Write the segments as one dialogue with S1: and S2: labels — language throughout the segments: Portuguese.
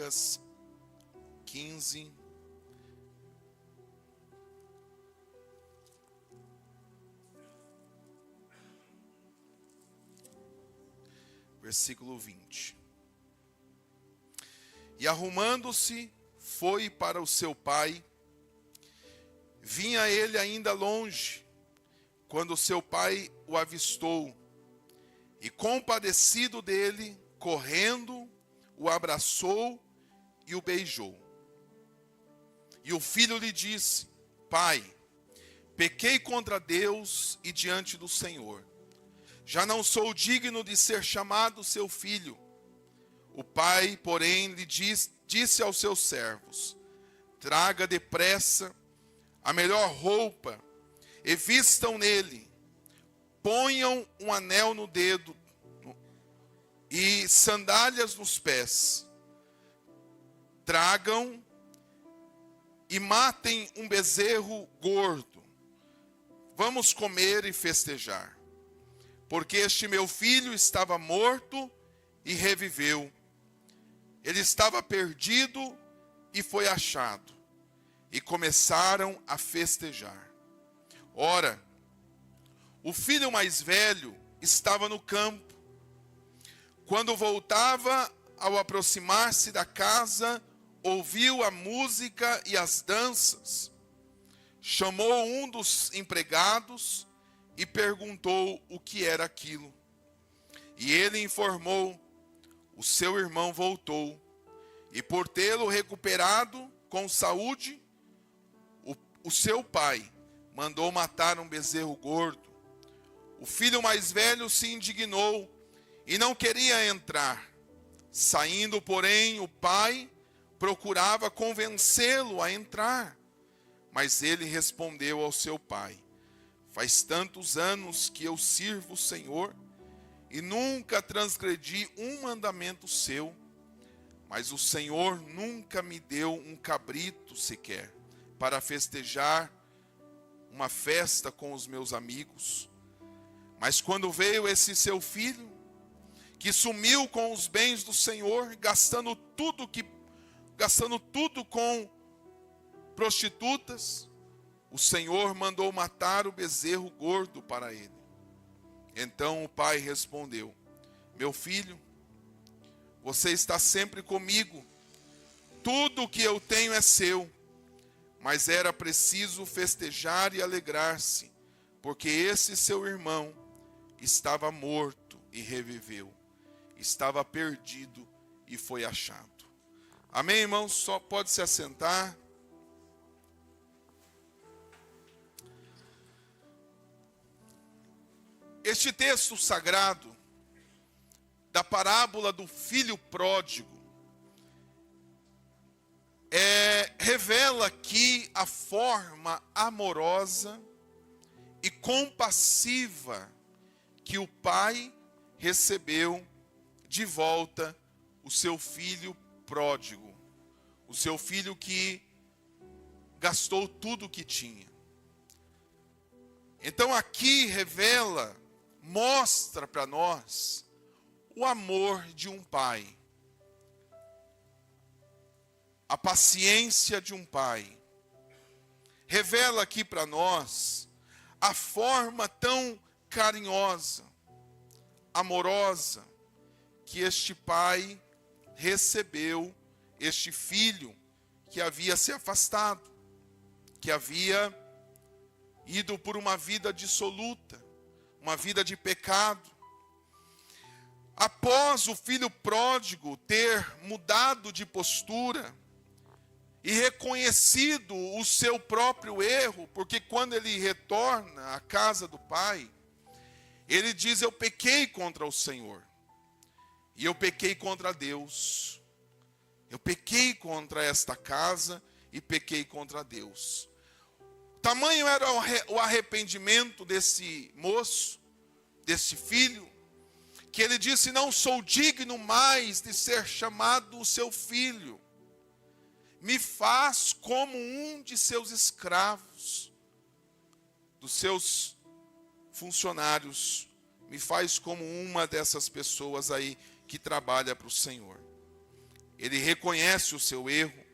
S1: Lucas 15, versículo 20. E arrumando-se, foi para o seu pai. Vinha ele ainda longe, quando seu pai o avistou, e compadecido dele, correndo, o abraçou e o beijou. E o filho lhe disse: Pai, pequei contra Deus e diante do Senhor. Já não sou digno de ser chamado seu filho. O pai, porém, lhe disse aos seus servos: Traga depressa a melhor roupa e vistam nele. Ponham um anel no dedo e sandálias nos pés. Tragam e matem um bezerro gordo. Vamos comer e festejar. Porque este meu filho estava morto e reviveu. Ele estava perdido e foi achado. E começaram a festejar. Ora, o filho mais velho estava no campo. Quando voltava, ao aproximar-se da casa, ouviu a música e as danças. Chamou um dos empregados e perguntou o que era aquilo. E ele informou: o seu irmão voltou, e por tê-lo recuperado com saúde, o seu pai mandou matar um bezerro gordo. O filho mais velho se indignou e não queria entrar. Saindo, porém, o pai procurava convencê-lo a entrar. Mas ele respondeu ao seu pai: Faz tantos anos que eu sirvo o Senhor e nunca transgredi um mandamento seu. Mas o Senhor nunca me deu um cabrito sequer para festejar uma festa com os meus amigos. Mas quando veio esse seu filho, que sumiu com os bens do Senhor, gastando tudo com prostitutas, o Senhor mandou matar o bezerro gordo para ele. Então o pai respondeu: Meu filho, você está sempre comigo, tudo o que eu tenho é seu. Mas era preciso festejar e alegrar-se, porque esse seu irmão estava morto e reviveu, estava perdido e foi achado. Amém, irmãos? Só pode se assentar. Este texto sagrado da parábola do filho pródigo revela aqui a forma amorosa e compassiva que o pai recebeu de volta o seu filho pródigo, o seu filho que gastou tudo o que tinha. Então aqui mostra para nós o amor de um pai, a paciência de um pai. Revela aqui para nós a forma tão carinhosa, amorosa, que este pai recebeu este filho que havia se afastado, que havia ido por uma vida dissoluta, uma vida de pecado. Após o filho pródigo ter mudado de postura e reconhecido o seu próprio erro, porque quando ele retorna à casa do pai, ele diz: eu pequei contra o Senhor, e eu pequei contra Deus, eu pequei contra esta casa e pequei contra Deus. Tamanho era o arrependimento desse moço, desse filho, que ele disse: não sou digno mais de ser chamado o seu filho. Me faz como um de seus escravos, dos seus funcionários. Me faz como uma dessas pessoas aí que trabalha para o Senhor. ele reconhece o seu erro,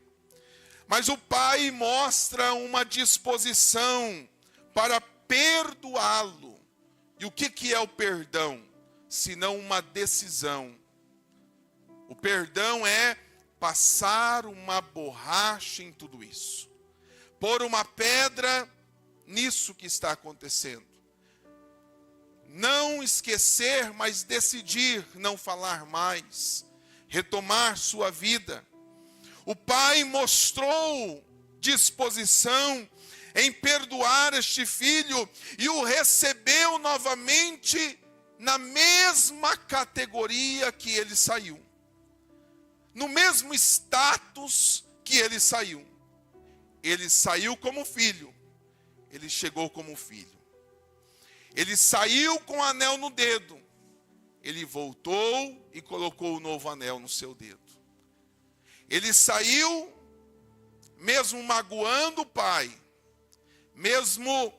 S1: mas o pai mostra uma disposição para perdoá-lo. E o que é o perdão? Senão uma decisão. O perdão é passar uma borracha em tudo isso, pôr uma pedra nisso que está acontecendo. Não esquecer, mas decidir não falar mais, retomar sua vida. O pai mostrou disposição em perdoar este filho e o recebeu novamente na mesma categoria que ele saiu, no mesmo status que ele saiu. Ele saiu como filho, ele chegou como filho. Ele saiu com o anel no dedo, ele voltou e colocou o novo anel no seu dedo. Ele saiu mesmo magoando o pai, mesmo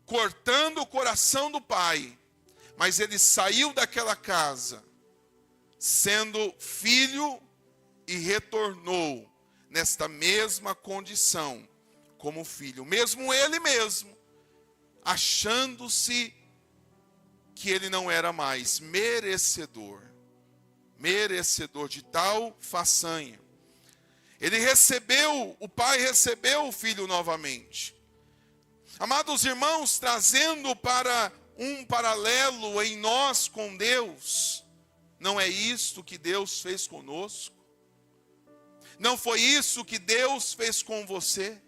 S1: cortando o coração do pai, mas ele saiu daquela casa sendo filho e retornou nesta mesma condição como filho, mesmo ele mesmo achando-se que ele não era mais merecedor de tal façanha. O pai recebeu o filho novamente. Amados irmãos, trazendo para um paralelo em nós com Deus, não é isto que Deus fez conosco? Não foi isso que Deus fez com você?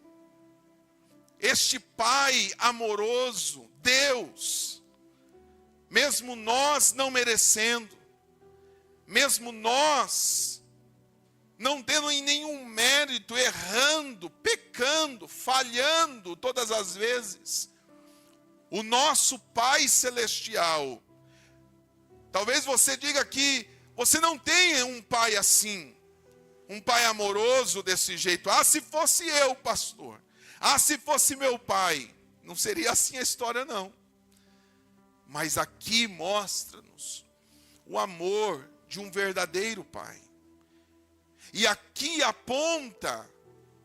S1: Este Pai amoroso, Deus, mesmo nós não merecendo, mesmo nós não tendo em nenhum mérito, errando, pecando, falhando todas as vezes, o nosso Pai Celestial, talvez você diga que você não tem um pai assim, um pai amoroso desse jeito. Ah, se fosse eu, pastor. Ah, se fosse meu pai. Não seria assim a história, não. Mas aqui mostra-nos o amor de um verdadeiro pai. E aqui aponta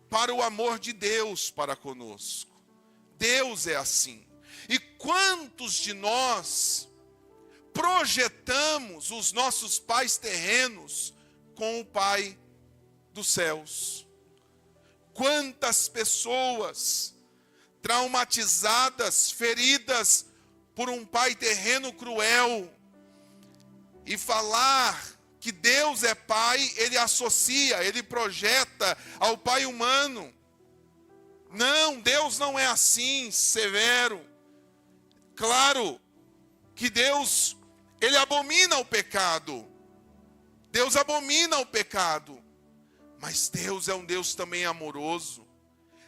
S1: para o amor de Deus para conosco. Deus é assim. E quantos de nós projetamos os nossos pais terrenos com o Pai dos céus? Quantas pessoas traumatizadas, feridas por um pai terreno cruel, e falar que Deus é pai, ele associa, ele projeta ao pai humano. Não, Deus não é assim, severo. Claro que Deus, ele abomina o pecado. Deus abomina o pecado. Mas Deus é um Deus também amoroso.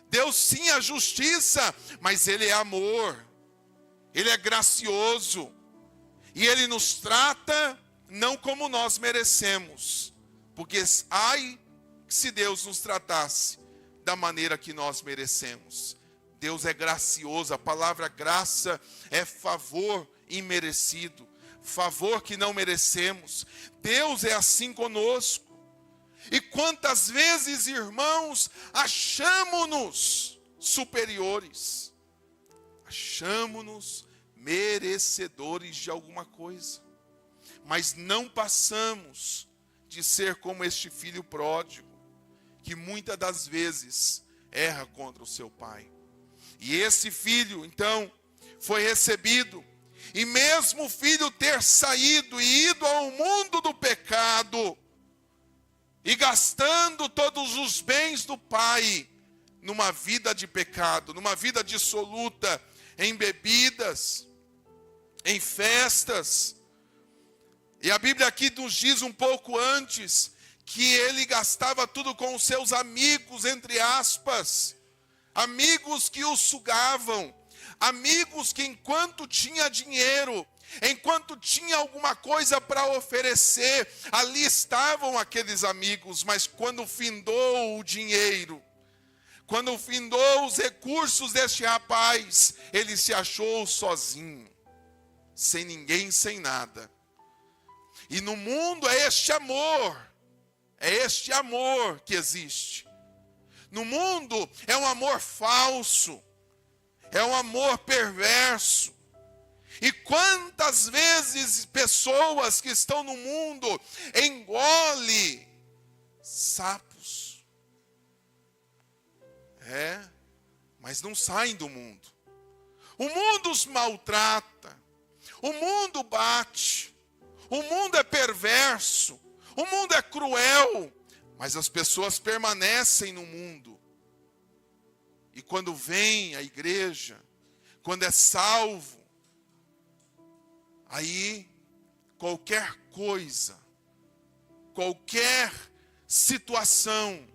S1: Deus sim é justiça, mas ele é amor. Ele é gracioso. E ele nos trata não como nós merecemos. Porque ai, se Deus nos tratasse da maneira que nós merecemos. Deus é gracioso. A palavra graça é favor imerecido. Favor que não merecemos. Deus é assim conosco. E quantas vezes, irmãos, achamo-nos superiores, achamo-nos merecedores de alguma coisa, mas não passamos de ser como este filho pródigo, que muitas das vezes erra contra o seu pai. E esse filho, então, foi recebido, e mesmo o filho ter saído e ido ao mundo do pecado, e gastando todos os bens do pai numa vida de pecado, numa vida dissoluta, em bebidas, em festas. E a Bíblia aqui nos diz um pouco antes que ele gastava tudo com os seus amigos, entre aspas, amigos que o sugavam, amigos que enquanto tinha dinheiro, enquanto tinha alguma coisa para oferecer, ali estavam aqueles amigos, mas quando findou o dinheiro, quando findou os recursos deste rapaz, ele se achou sozinho, sem ninguém, sem nada. E no mundo é este amor É este amor que existe. No mundo é um amor falso, é um amor perverso. E quantas vezes pessoas que estão no mundo engolem sapos. Mas não saem do mundo. O mundo os maltrata, o mundo bate, o mundo é perverso, o mundo é cruel, mas as pessoas permanecem no mundo. E quando vem a igreja, quando é salvo, aí qualquer coisa, qualquer situação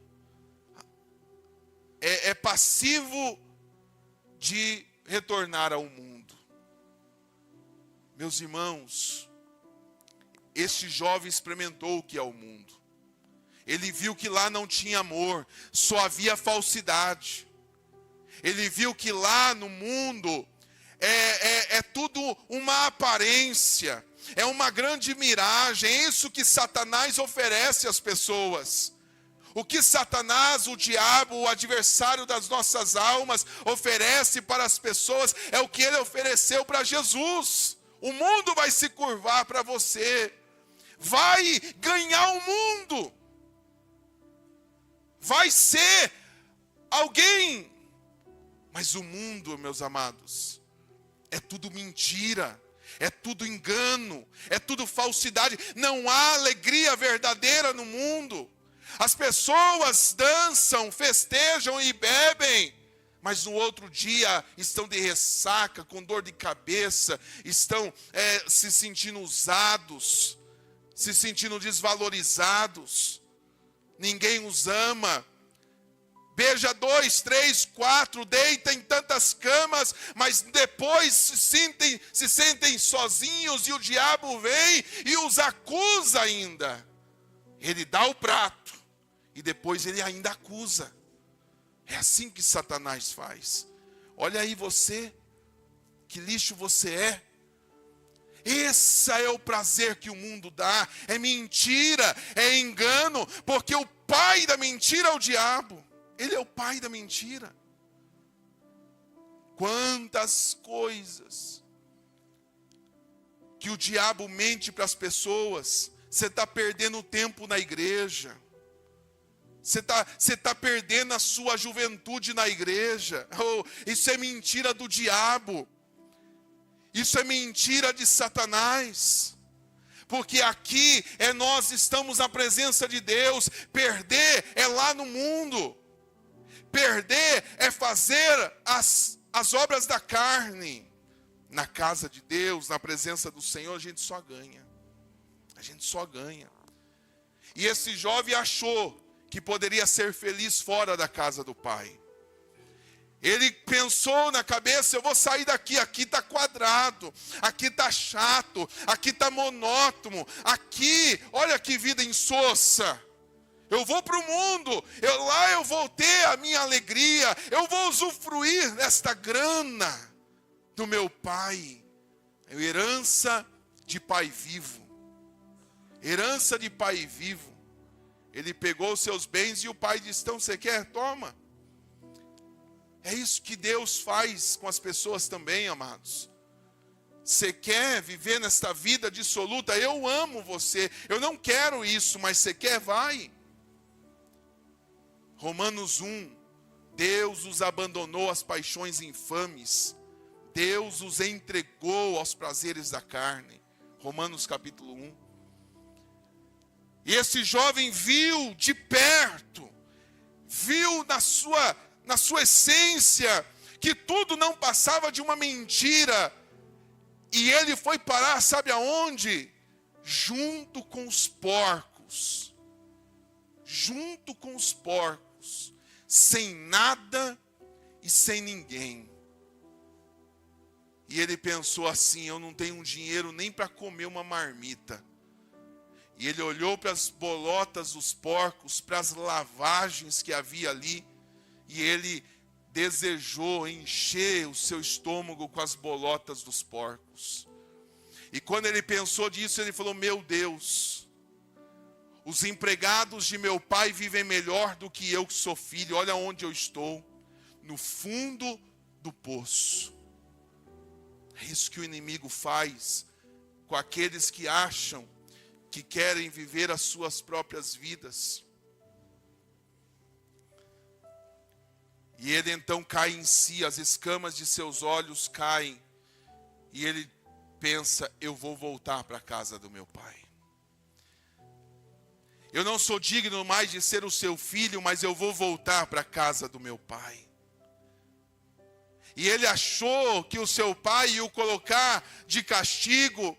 S1: é passivo de retornar ao mundo. Meus irmãos, este jovem experimentou o que é o mundo. Ele viu que lá não tinha amor, só havia falsidade. Ele viu que lá no mundo é tudo uma aparência, é uma grande miragem. É isso que Satanás oferece às pessoas. O que Satanás, o diabo, o adversário das nossas almas, oferece para as pessoas é o que ele ofereceu para Jesus. O mundo vai se curvar para você, vai ganhar o mundo, vai ser alguém. Mas o mundo, meus amados, é tudo mentira, é tudo engano, é tudo falsidade. Não há alegria verdadeira no mundo. As pessoas dançam, festejam e bebem, mas no outro dia estão de ressaca, com dor de cabeça, estão se sentindo usados, se sentindo desvalorizados. Ninguém os ama. Beija 2, 3, 4, deita em tantas camas, mas depois se sentem sozinhos e o diabo vem e os acusa ainda. Ele dá o prato e depois ele ainda acusa. É assim que Satanás faz. Olha aí você, que lixo você é. Esse é o prazer que o mundo dá. É mentira, é engano, porque o pai da mentira é o diabo. Ele é o pai da mentira. Quantas coisas que o diabo mente para as pessoas. Você está perdendo tempo na igreja. Você tá perdendo a sua juventude na igreja. Oh, isso é mentira do diabo. Isso é mentira de Satanás. Porque aqui nós estamos na presença de Deus. Perder é lá no mundo. Perder é fazer as obras da carne. Na casa de Deus, na presença do Senhor, a gente só ganha. A gente só ganha. E esse jovem achou que poderia ser feliz fora da casa do pai. Ele pensou na cabeça, eu vou sair daqui, aqui está quadrado, aqui está chato, aqui está monótono, aqui, olha que vida insossa. Eu vou para o mundo, lá eu vou ter a minha alegria, eu vou usufruir desta grana do meu pai. É herança de pai vivo. Herança de pai vivo. Ele pegou os seus bens e o pai disse, então você quer? Toma. É isso que Deus faz com as pessoas também, amados. Você quer viver nesta vida dissoluta? Eu amo você. Eu não quero isso, mas você quer? Vai. Romanos 1. Deus os abandonou às paixões infames. Deus os entregou aos prazeres da carne. Romanos capítulo 1. E esse jovem viu de perto, viu na sua essência, que tudo não passava de uma mentira. E ele foi parar, sabe aonde? Junto com os porcos. Junto com os porcos. Sem nada e sem ninguém. E ele pensou assim, eu não tenho dinheiro nem para comer uma marmita. E ele olhou para as bolotas dos porcos, para as lavagens que havia ali, e ele desejou encher o seu estômago com as bolotas dos porcos. E quando ele pensou disso, ele falou, meu Deus, Os empregados de meu pai vivem melhor do que eu que sou filho. Olha onde eu estou, no fundo do poço. É isso que o inimigo faz com aqueles que acham que querem viver as suas próprias vidas. E ele então cai em si, as escamas de seus olhos caem. E ele pensa, eu vou voltar para a casa do meu pai. Eu não sou digno mais de ser o seu filho, mas eu vou voltar para a casa do meu pai. E ele achou que o seu pai ia o colocar de castigo.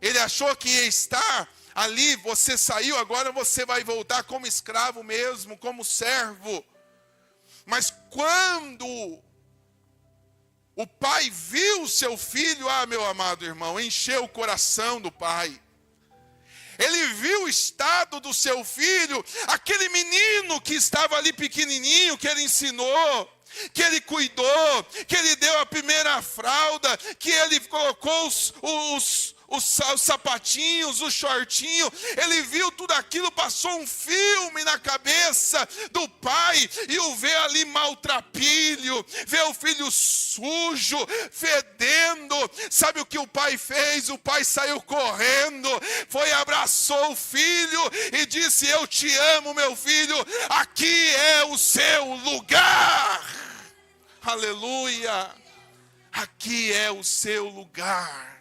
S1: Ele achou que ia estar ali, você saiu, agora você vai voltar como escravo mesmo, como servo. Mas quando o pai viu o seu filho, meu amado irmão, encheu o coração do pai. Ele viu o estado do seu filho, aquele menino que estava ali pequenininho, que ele ensinou, que ele cuidou, que ele deu a primeira fralda, que ele colocou os sapatinhos, o shortinho. Ele viu tudo aquilo, passou um filme na cabeça do pai e o vê ali maltrapilho, vê o filho sujo, fedendo. Sabe o que o pai fez? O pai saiu correndo, foi, abraçou o filho e disse, eu te amo, meu filho, aqui é o seu lugar. Aleluia, aqui é o seu lugar.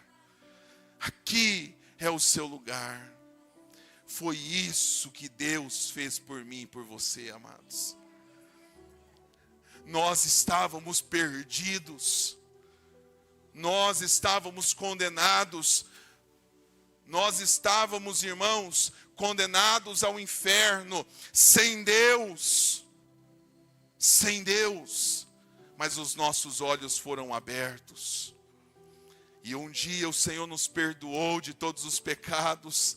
S1: Aqui é o seu lugar. Foi isso que Deus fez por mim e por você, amados. Nós estávamos perdidos. Nós estávamos condenados. Nós estávamos, irmãos, condenados ao inferno, sem Deus. Sem Deus. Mas os nossos olhos foram abertos. E um dia o Senhor nos perdoou de todos os pecados.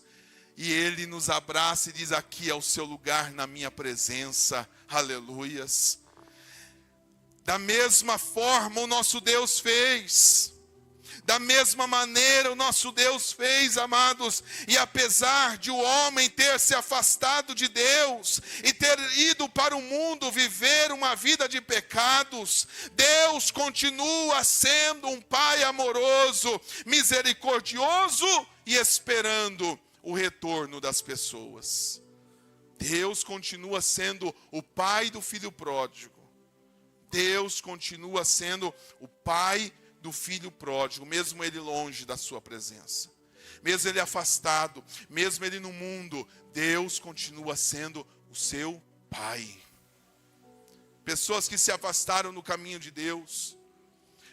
S1: E Ele nos abraça e diz, aqui é o seu lugar na minha presença. Aleluias. Da mesma forma o nosso Deus fez. Da mesma maneira o nosso Deus fez, amados. E apesar de o homem ter se afastado de Deus e ter ido para o mundo viver uma vida de pecados, Deus continua sendo um Pai amoroso, misericordioso e esperando o retorno das pessoas. Deus continua sendo o Pai do filho pródigo. Deus continua sendo o Pai do filho pródigo, mesmo ele longe da sua presença, mesmo ele afastado, mesmo ele no mundo, Deus continua sendo o seu Pai. Pessoas que se afastaram do caminho de Deus,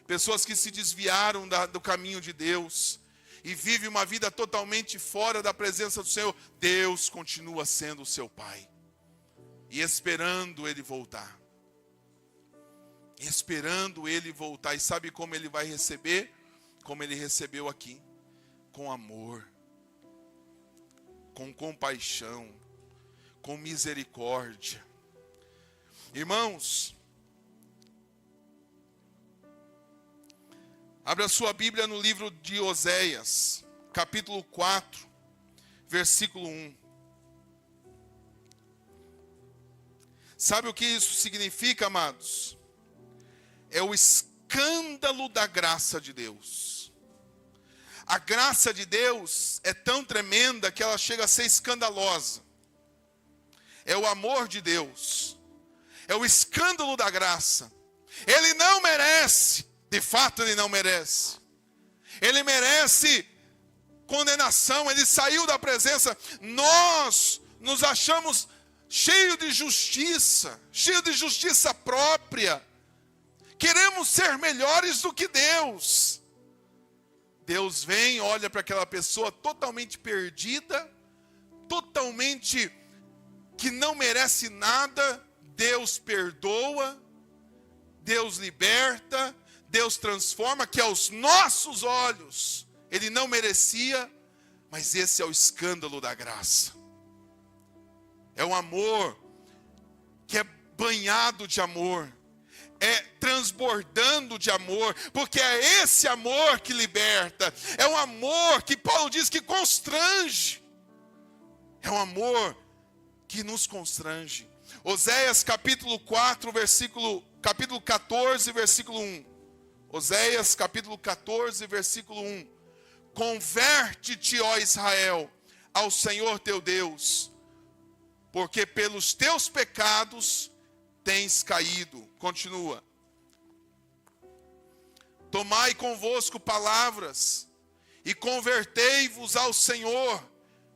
S1: pessoas que se desviaram do caminho de Deus e vivem uma vida totalmente fora da presença do Senhor, Deus continua sendo o seu Pai e esperando ele voltar. Esperando ele voltar. E sabe como ele vai receber? Como ele recebeu aqui. Com amor. Com compaixão. Com misericórdia. Irmãos, abra sua Bíblia no livro de Oséias, capítulo 4, versículo 1. Sabe o que isso significa, amados? É o escândalo da graça de Deus. A graça de Deus é tão tremenda que ela chega a ser escandalosa. É o amor de Deus. É o escândalo da graça. Ele não merece, de fato ele não merece. Ele merece condenação, ele saiu da presença. Nós nos achamos cheios de justiça própria. Queremos ser melhores do que Deus. Deus vem, olha para aquela pessoa totalmente perdida, totalmente que não merece nada. Deus perdoa, Deus liberta, Deus transforma, que aos nossos olhos ele não merecia, mas esse é o escândalo da graça. É um amor que é banhado de amor. É transbordando de amor, porque é esse amor que liberta, é um amor que Paulo diz que constrange, é um amor que nos constrange. Oséias capítulo 14, versículo 1. Oséias capítulo 14, versículo 1. Converte-te, ó Israel, ao Senhor teu Deus, porque pelos teus pecados tens caído. Continua. Tomai convosco palavras e convertei-vos ao Senhor.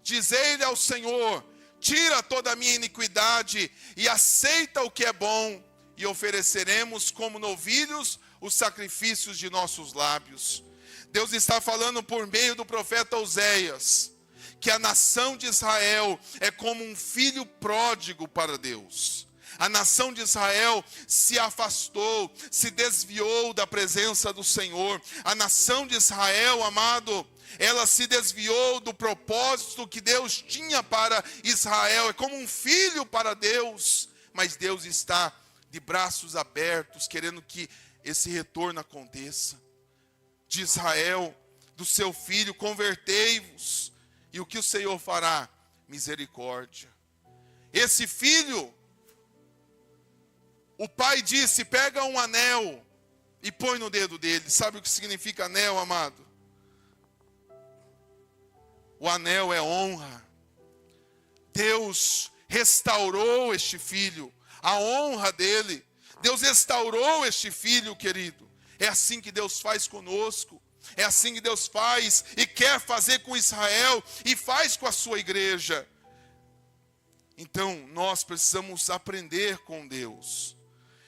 S1: Dizei-lhe ao Senhor: tira toda a minha iniquidade e aceita o que é bom, e ofereceremos como novilhos os sacrifícios de nossos lábios. Deus está falando por meio do profeta Oséias que a nação de Israel é como um filho pródigo para Deus. A nação de Israel se afastou, se desviou da presença do Senhor. A nação de Israel, amado, ela se desviou do propósito que Deus tinha para Israel. É como um filho para Deus, mas Deus está de braços abertos, querendo que esse retorno aconteça. De Israel, do seu filho, convertei-vos. E o que o Senhor fará? Misericórdia. Esse filho, o pai disse: pega um anel e põe no dedo dele. Sabe o que significa anel, amado? O anel é honra. Deus restaurou este filho, a honra dele. Deus restaurou este filho, querido. É assim que Deus faz conosco. É assim que Deus faz e quer fazer com Israel e faz com a sua igreja. Então, nós precisamos aprender com Deus.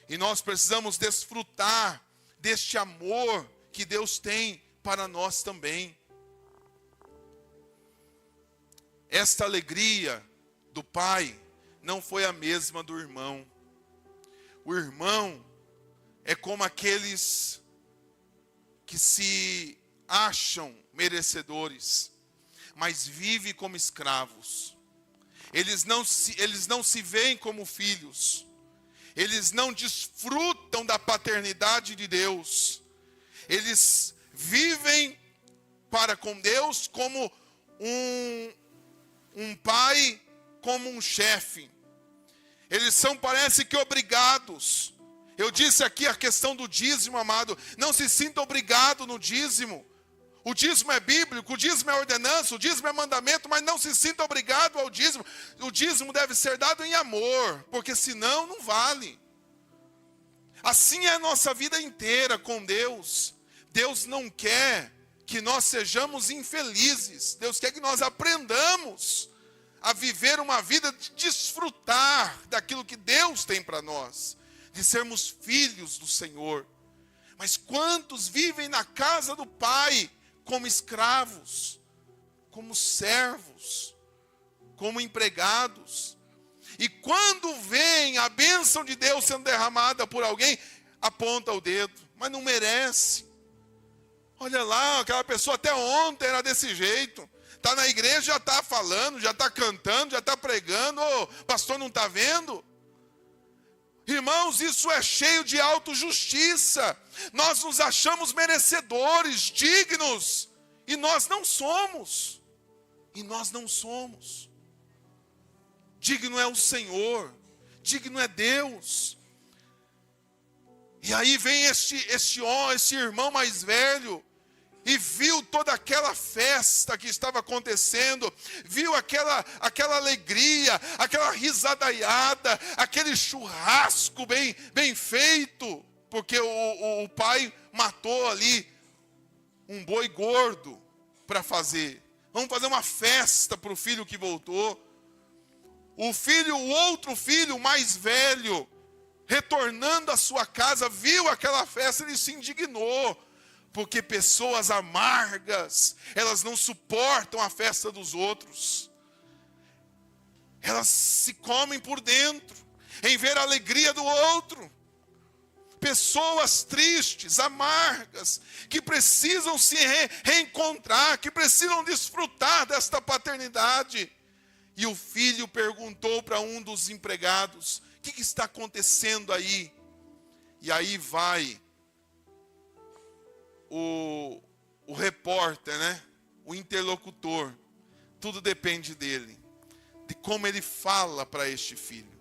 S1: E nós precisamos desfrutar deste amor que Deus tem para nós também. Esta alegria do pai não foi a mesma do irmão. O irmão é como aqueles que se acham merecedores, mas vivem como escravos. Eles não se veem como filhos. Eles não desfrutam da paternidade de Deus. Eles vivem para com Deus como um pai, como um chefe. Eles são, parece que, obrigados. Eu disse aqui a questão do dízimo, amado. Não se sinta obrigado no dízimo. O dízimo é bíblico, o dízimo é ordenança, o dízimo é mandamento, mas não se sinta obrigado ao dízimo. O dízimo deve ser dado em amor, porque senão não vale. Assim é a nossa vida inteira com Deus. Deus não quer que nós sejamos infelizes. Deus quer que nós aprendamos a viver uma vida de desfrutar daquilo que Deus tem para nós, de sermos filhos do Senhor. Mas quantos vivem na casa do Pai como escravos, como servos, como empregados? E quando vem a bênção de Deus sendo derramada por alguém, aponta o dedo, mas não merece. Olha lá, aquela pessoa até ontem era desse jeito. Está na igreja, já está falando, já está cantando, já está pregando. Ô, pastor, não está vendo? Irmãos, isso é cheio de autojustiça. Nós nos achamos merecedores, dignos, e nós não somos. E nós não somos. Digno é o Senhor, digno é Deus. E aí vem esse irmão mais velho, e viu toda aquela festa que estava acontecendo, viu aquela alegria, aquela risadaiada, aquele churrasco bem feito, porque o pai matou ali um boi gordo para fazer. Vamos fazer uma festa para o filho que voltou. O outro filho mais velho, retornando à sua casa, viu aquela festa, ele se indignou. Porque pessoas amargas, elas não suportam a festa dos outros. Elas se comem por dentro, em ver a alegria do outro. Pessoas tristes, amargas, que precisam se reencontrar, que precisam desfrutar desta paternidade. E o filho perguntou para um dos empregados: o que está acontecendo aí? E aí vai o repórter, né? O interlocutor. Tudo depende dele. como ele fala para este filho.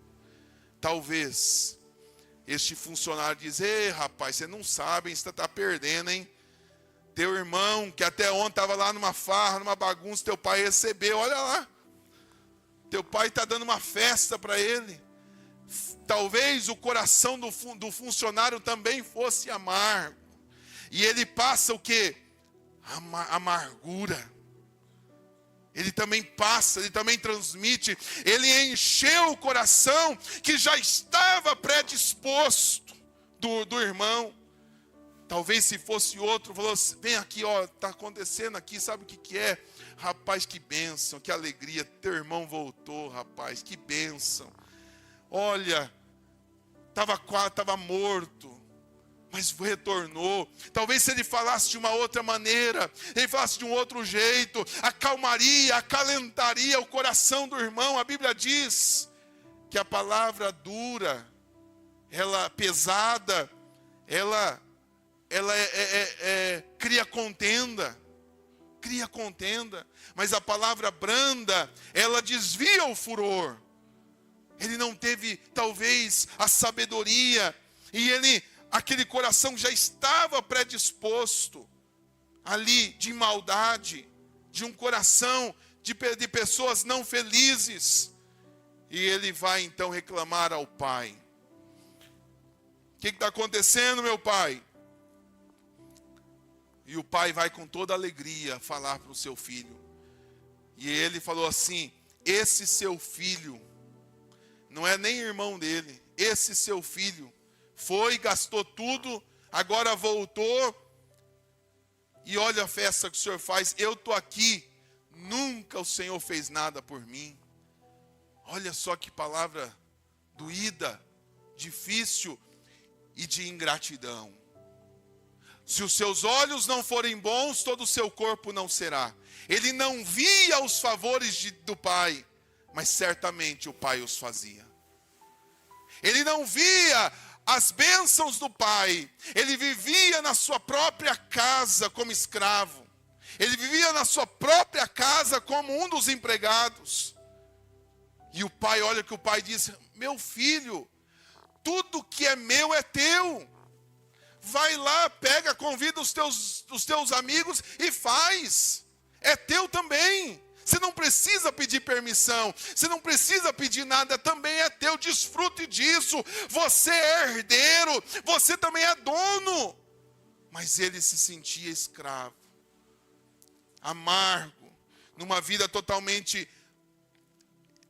S1: Talvez este funcionário diz: ei, rapaz, você não sabe, hein? Você está perdendo, hein? Teu irmão, que até ontem estava lá numa farra, numa bagunça, teu pai recebeu, olha lá. Teu pai está dando uma festa para ele. Talvez o coração do funcionário também fosse amargo. E ele passa o quê? Amargura. Ele também passa, ele também transmite. Ele encheu o coração que já estava predisposto do irmão. Talvez se fosse outro, falou assim: vem aqui, ó, está acontecendo aqui, sabe o que é? Rapaz, que bênção, que alegria, teu irmão voltou, rapaz, que bênção. Olha, estava morto, mas retornou. Talvez se ele falasse de uma outra maneira, ele falasse de um outro jeito, acalmaria, acalentaria o coração do irmão. A Bíblia diz que a palavra dura, ela pesada, ela cria contenda, mas a palavra branda, ela desvia o furor. Ele não teve, talvez, a sabedoria, e aquele coração já estava predisposto, ali, de maldade, de um coração de pessoas não felizes, e ele vai então reclamar ao pai. O que está acontecendo, meu pai? E o pai vai com toda alegria falar para o seu filho. E ele falou assim: esse seu filho, não é nem irmão dele, esse seu filho foi, gastou tudo, agora voltou, e olha a festa que o senhor faz, eu estou aqui, nunca o Senhor fez nada por mim. Olha só que palavra doída, difícil e de ingratidão. Se os seus olhos não forem bons, todo o seu corpo não será. Ele não via os favores do pai, mas certamente o pai os fazia. Ele não via as bênçãos do pai. Ele vivia na sua própria casa como escravo. Ele vivia na sua própria casa como um dos empregados. E o pai, olha o que o pai diz: meu filho, tudo que é meu é teu. Vai lá, pega, convida os teus amigos e faz. É teu também. Você não precisa pedir permissão. Você não precisa pedir nada. Também é teu. Desfrute disso. Você é herdeiro. Você também é dono. Mas ele se sentia escravo. Amargo. Numa vida totalmente...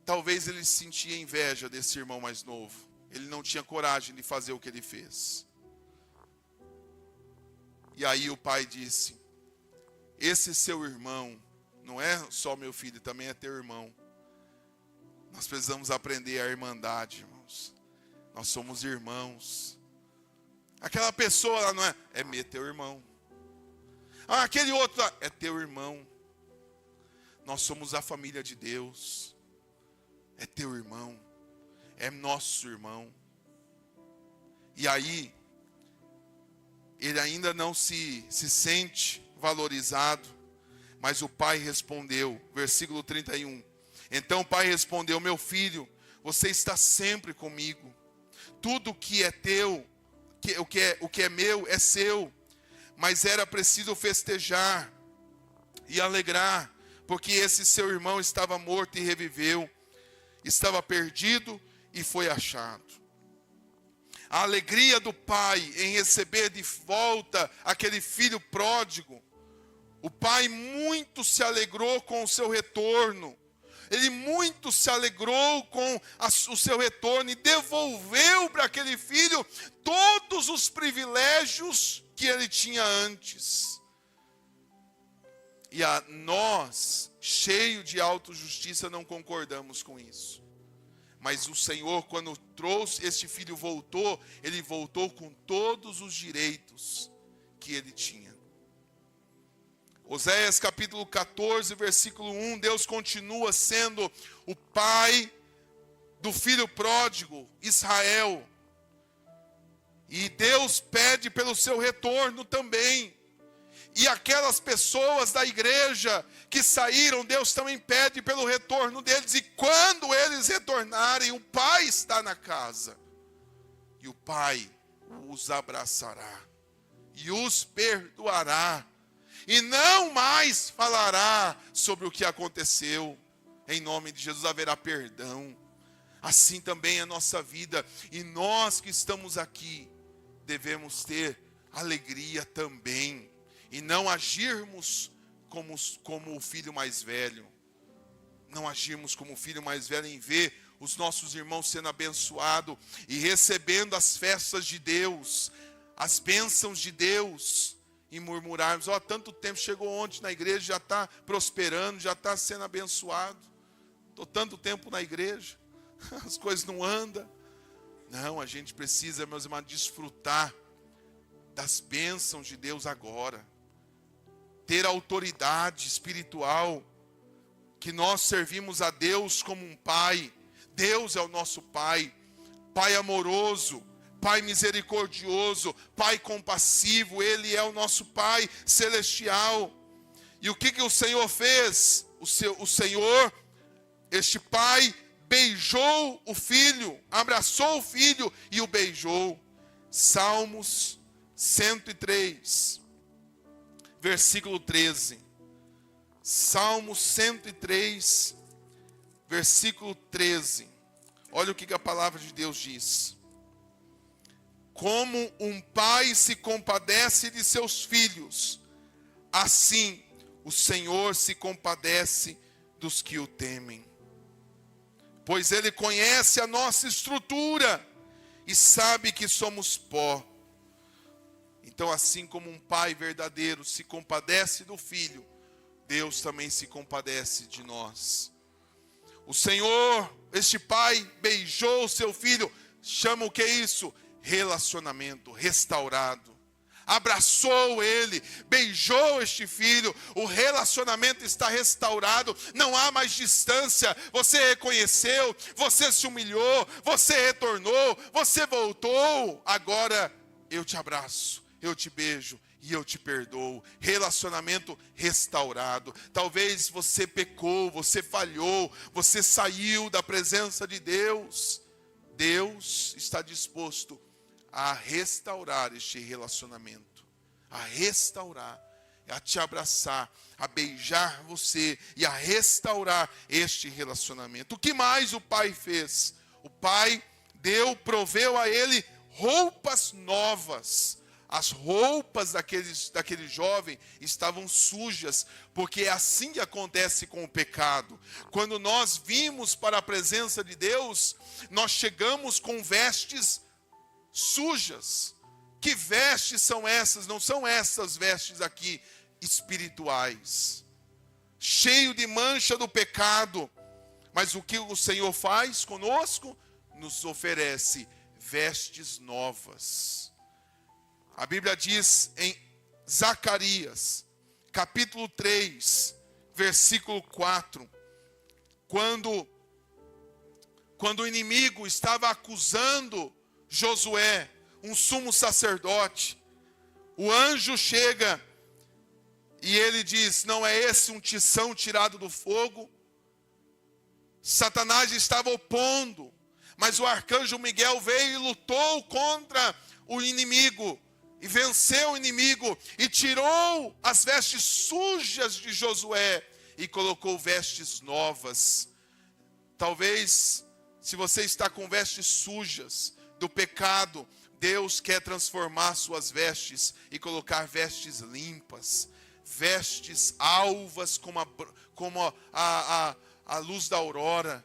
S1: Talvez ele sentia inveja desse irmão mais novo. Ele não tinha coragem de fazer o que ele fez. E aí o pai disse: esse seu irmão não é só meu filho, também é teu irmão. Nós precisamos aprender a irmandade, irmãos. Nós somos irmãos. Aquela pessoa lá não é teu irmão. Ah, aquele outro lá é teu irmão. Nós somos a família de Deus. É teu irmão. É nosso irmão. E aí ele ainda não se sente valorizado, mas o pai respondeu, versículo 31. Então o pai respondeu: meu filho, você está sempre comigo. Tudo que é teu, o que é meu é seu. Mas era preciso festejar e alegrar, porque esse seu irmão estava morto e reviveu, estava perdido e foi achado. A alegria do pai em receber de volta aquele filho pródigo. O pai muito se alegrou com o seu retorno. Ele muito se alegrou com o seu retorno e devolveu para aquele filho todos os privilégios que ele tinha antes. E nós, cheio de autojustiça, não concordamos com isso. Mas o Senhor, quando trouxe, este filho voltou, ele voltou com todos os direitos que ele tinha. Oséias capítulo 14, versículo 1, Deus continua sendo o pai do filho pródigo, Israel. E Deus pede pelo seu retorno também. E aquelas pessoas da igreja que saíram, Deus também pede pelo retorno deles. E quando eles retornarem, o Pai está na casa. E o Pai os abraçará e os perdoará. E não mais falará sobre o que aconteceu. Em nome de Jesus haverá perdão. Assim também é a nossa vida. E nós que estamos aqui devemos ter alegria também. E não agirmos como o filho mais velho. Não agirmos como o filho mais velho em ver os nossos irmãos sendo abençoados e recebendo as festas de Deus, as bênçãos de Deus, e murmurarmos: ó, tanto tempo, chegou ontem na igreja, já está prosperando, já está sendo abençoado. Estou tanto tempo na igreja, as coisas não andam. Não, a gente precisa, meus irmãos, desfrutar das bênçãos de Deus agora. Ter autoridade espiritual, que nós servimos a Deus como um Pai. Deus é o nosso Pai, Pai amoroso, Pai misericordioso, Pai compassivo. Ele é o nosso Pai celestial. E o que o Senhor fez? O Senhor, este Pai, beijou o Filho, abraçou o Filho e o beijou. Salmos 103, versículo 13. Salmo 103, versículo 13. Olha o que a palavra de Deus diz. Como um pai se compadece de seus filhos, assim o Senhor se compadece dos que o temem. Pois Ele conhece a nossa estrutura e sabe que somos pó. Então, assim como um pai verdadeiro se compadece do filho, Deus também se compadece de nós. O Senhor, este pai, beijou o seu filho. Chama o que é isso? Relacionamento restaurado. Abraçou ele, beijou este filho. O relacionamento está restaurado. Não há mais distância. Você reconheceu, você se humilhou, você retornou, você voltou. Agora eu te abraço, eu te beijo e eu te perdoo. Relacionamento restaurado. Talvez você pecou, você falhou, você saiu da presença de Deus. Deus está disposto a restaurar este relacionamento, a restaurar, a te abraçar, a beijar você e a restaurar este relacionamento. O que mais o Pai fez? O Pai proveu a ele roupas novas. As roupas daquele jovem estavam sujas, porque é assim que acontece com o pecado. Quando nós vimos para a presença de Deus, nós chegamos com vestes sujas. Que vestes são essas? Não são essas vestes aqui espirituais, cheio de mancha do pecado. Mas o que o Senhor faz conosco? Nos oferece vestes novas. A Bíblia diz em Zacarias, capítulo 3, versículo 4, quando o inimigo estava acusando Josué, um sumo sacerdote, o anjo chega e ele diz: não é esse um tição tirado do fogo? Satanás estava opondo, mas o arcanjo Miguel veio e lutou contra o inimigo, e venceu o inimigo, e tirou as vestes sujas de Josué, e colocou vestes novas. Talvez, se você está com vestes sujas do pecado, Deus quer transformar suas vestes, e colocar vestes limpas, vestes alvas como a luz da aurora.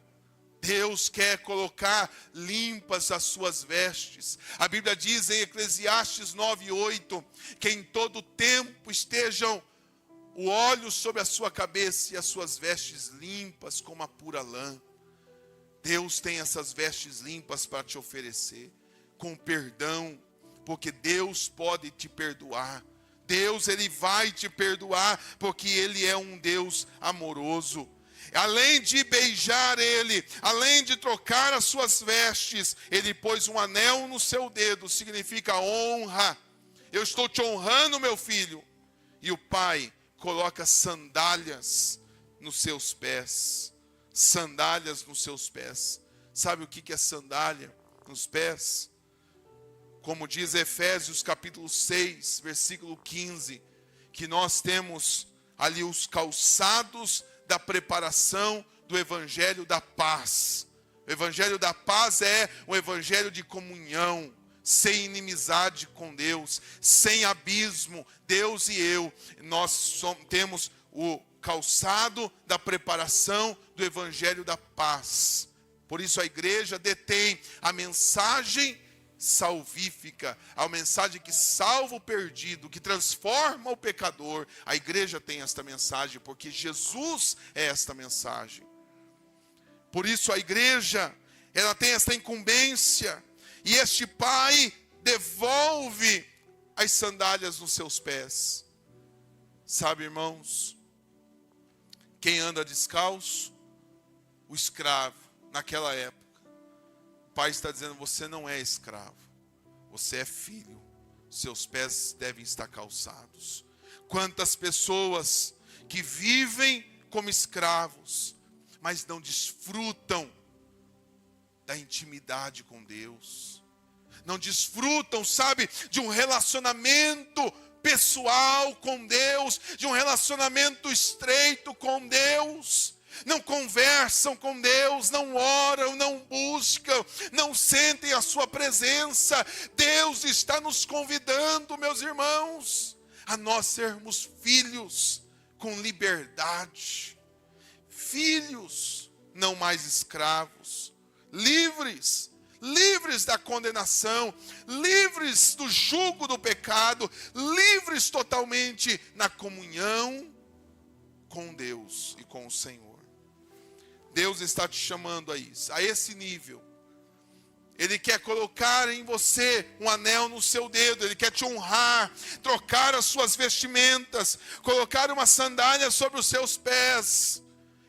S1: Deus quer colocar limpas as suas vestes. A Bíblia diz em Eclesiastes 9:8, que em todo tempo estejam o óleo sobre a sua cabeça e as suas vestes limpas como a pura lã. Deus tem essas vestes limpas para te oferecer, com perdão, porque Deus pode te perdoar. Deus, Ele vai te perdoar, porque Ele é um Deus amoroso. Além de beijar ele, além de trocar as suas vestes, ele pôs um anel no seu dedo, significa honra. Eu estou te honrando, meu filho. e o pai coloca sandálias nos seus pés. Sandálias nos seus pés. Sabe o que é sandália nos pés? Como diz Efésios capítulo 6, versículo 15, que nós temos ali os calçados da preparação do evangelho da paz. O evangelho da paz é um evangelho de comunhão, sem inimizade com Deus, sem abismo, Deus e eu. Nós temos o calçado da preparação do evangelho da paz. Por isso a igreja detém a mensagem salvífica, a mensagem que salva o perdido, que transforma o pecador. A igreja tem esta mensagem, porque Jesus é esta mensagem. Por isso a igreja, ela tem esta incumbência, e este pai devolve as sandálias nos seus pés. Sabe, irmãos, quem anda descalço? O escravo, naquela época. O pai está dizendo, você não é escravo, você é filho, seus pés devem estar calçados. Quantas pessoas que vivem como escravos, mas não desfrutam da intimidade com Deus, não desfrutam, sabe, de um relacionamento pessoal com Deus, de um relacionamento estreito com Deus, não conversam com Deus, não oram, não buscam, não sentem a sua presença. Deus está nos convidando, meus irmãos, a nós sermos filhos com liberdade, filhos, não mais escravos, livres da condenação, livres do jugo do pecado, livres totalmente na comunhão com Deus e com o Senhor. Deus está te chamando a isso, a esse nível. Ele quer colocar em você um anel no seu dedo, Ele quer te honrar, trocar as suas vestimentas, colocar uma sandália sobre os seus pés,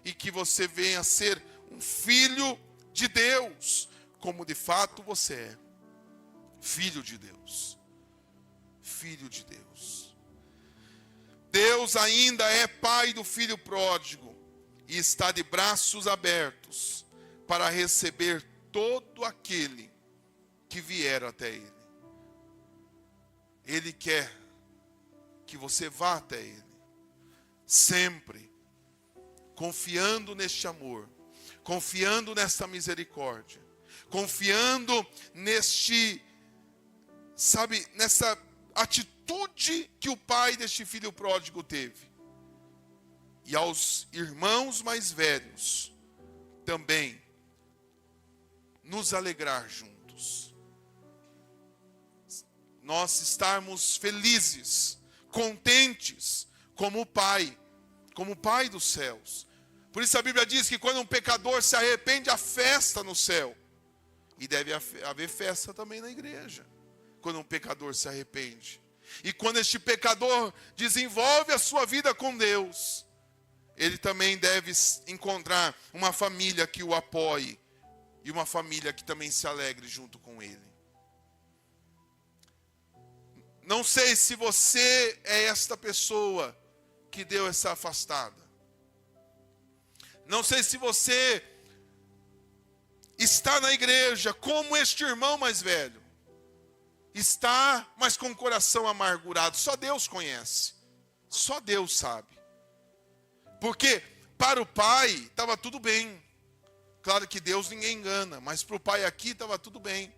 S1: e que você venha a ser um filho de Deus, como de fato você é. Filho de Deus. Filho de Deus. Deus ainda é pai do filho pródigo e está de braços abertos para receber todo aquele que vier até Ele. Ele quer que você vá até Ele, sempre confiando neste amor, confiando nesta misericórdia, confiando nessa atitude que o pai deste filho pródigo teve. E aos irmãos mais velhos também nos alegrar juntos. Nós estarmos felizes, contentes, como o Pai dos céus. Por isso a Bíblia diz que quando um pecador se arrepende, há festa no céu. E deve haver festa também na igreja, quando um pecador se arrepende. E quando este pecador desenvolve a sua vida com Deus, ele também deve encontrar uma família que o apoie, e uma família que também se alegre junto com ele. Não sei se você é esta pessoa que deu essa afastada. Não sei se você está na igreja como este irmão mais velho. Está, mas com o coração amargurado. Só Deus conhece. Só Deus sabe. Porque para o pai estava tudo bem. Claro que Deus ninguém engana, mas para o pai aqui estava tudo bem.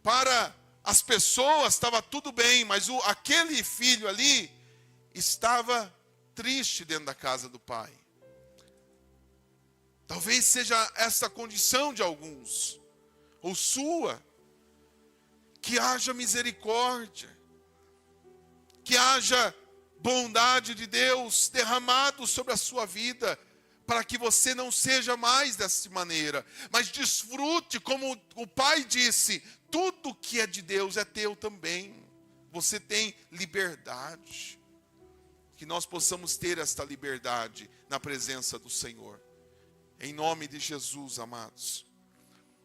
S1: Para as pessoas estava tudo bem, mas aquele filho ali estava triste dentro da casa do pai. Talvez seja essa condição de alguns, ou sua. Que haja misericórdia, que haja bondade de Deus derramado sobre a sua vida, para que você não seja mais dessa maneira, mas desfrute, como o pai disse, tudo que é de Deus é teu também. Você tem liberdade. Que nós possamos ter esta liberdade na presença do Senhor. Em nome de Jesus, amados.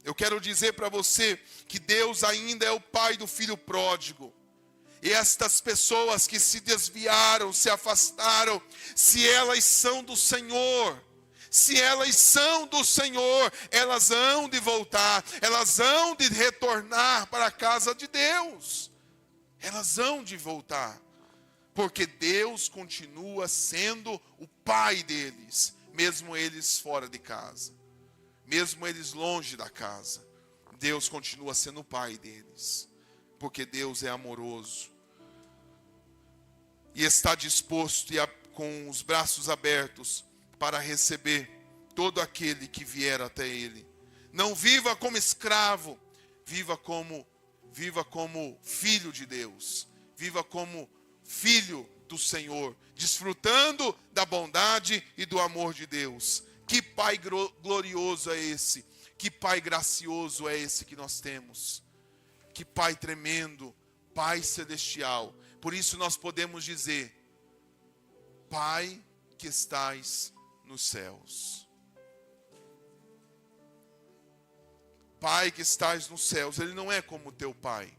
S1: Eu quero dizer para você que Deus ainda é o pai do filho pródigo. E estas pessoas que se desviaram, se afastaram, se elas são do Senhor, elas hão de voltar, elas hão de retornar para a casa de Deus. Elas hão de voltar, porque Deus continua sendo o Pai deles, mesmo eles fora de casa, mesmo eles longe da casa. Deus continua sendo o Pai deles, porque Deus é amoroso e está disposto com os braços abertos para receber todo aquele que vier até Ele. Não viva como escravo, viva como filho de Deus, viva como filho do Senhor, desfrutando da bondade e do amor de Deus. Que Pai glorioso é esse, que Pai gracioso é esse que nós temos, que Pai tremendo, Pai celestial. Por isso nós podemos dizer: Pai que estais nos céus. Pai que estás nos céus. Ele não é como teu pai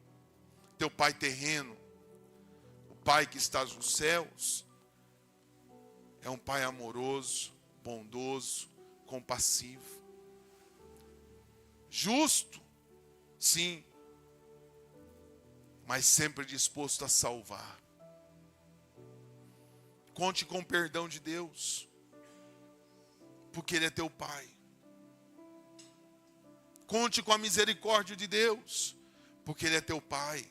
S1: terreno. O Pai que estás nos céus é um Pai amoroso, bondoso, compassivo, justo, sim, mas sempre disposto a salvar. Conte com o perdão de Deus, porque Ele é teu Pai. Conte com a misericórdia de Deus, porque Ele é teu Pai.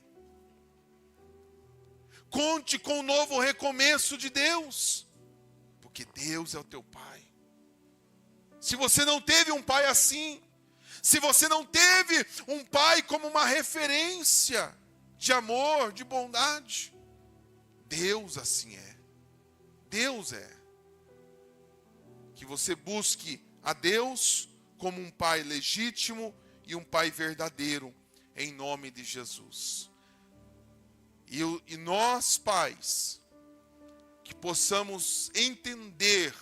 S1: Conte com o novo recomeço de Deus, porque Deus é o teu Pai. Se você não teve um pai assim, se você não teve um pai como uma referência de amor, de bondade, Deus assim é. Deus é. Que você busque a Deus como um pai legítimo e um pai verdadeiro, em nome de Jesus. E nós, pais, que possamos entender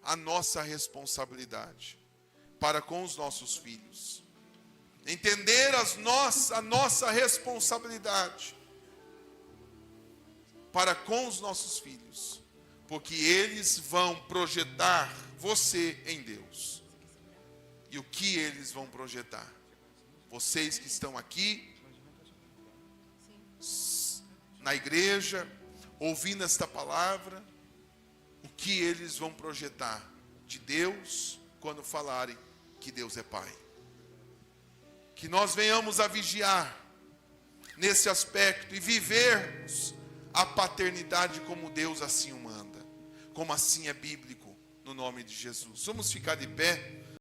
S1: a nossa responsabilidade para com os nossos filhos. Entender a nossa responsabilidade para com os nossos filhos. Porque eles vão projetar você em Deus. E o que eles vão projetar? Vocês que estão aqui, na igreja, ouvindo esta palavra, o que eles vão projetar de Deus quando falarem que Deus é Pai. Que nós venhamos a vigiar nesse aspecto e vivermos a paternidade como Deus assim o manda, como assim é bíblico, no nome de Jesus. Vamos ficar de pé.